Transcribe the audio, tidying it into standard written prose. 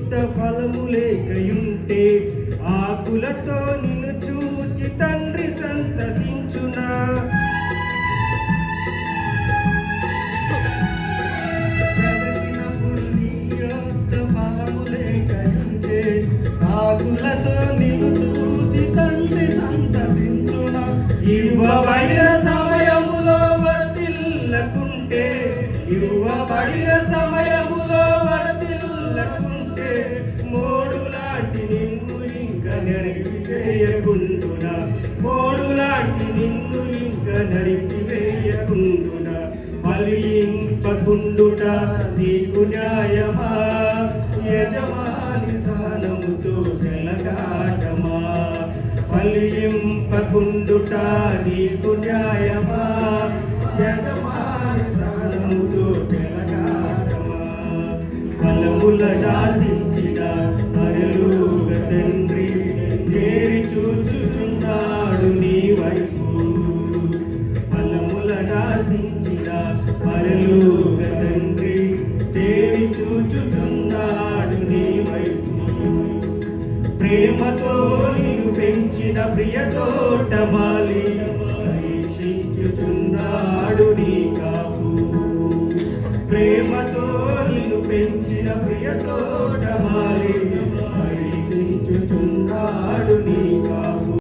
యోక్త ఫలము లేకయుంటే ఆకులతో నిన్ను చూచి తండ్రి సంతసించునా. బ్రతికినప్పుడు నీ యోక్త ఫలము లేకయుంటే ఆకులతో నిన్ను చూచి తండ్రి సంతసించునా. ఇవ్వబడిన సమయములో వర్తిల్లకుంటే ఇవ్వబడిన సమయములో వర్తిల్లకుంటే మోడు లాంటి నిన్ను ఇంక నరికివేయకుండునా. మోడు లాంటి నిన్ను ఇంక నరికివేయకుండునా. ఫలింపకుండుట నీకు న్యాయమా, యజమాని సహనముతో జలగాటమా. ఫలింపకుండుట నీకు న్యాయమా, యజమాని సహనముతో జలగాటమా. ఫలముల దాసించిన పరలోక తండ్రి తేరి చూచుచున్నాడు నీ వైపు. ఫలముల దాసించిన పరలోక తండ్రి తేరి చూచుచున్నాడు నీ వైపు. ప్రేమతో నీవు పెంచిన ప్రియ తోటమాలి పరీక్షించుచున్నాడు నీ కాపు. ప్రేమతో నీవు పెంచిన ప్రియ తోటమాలి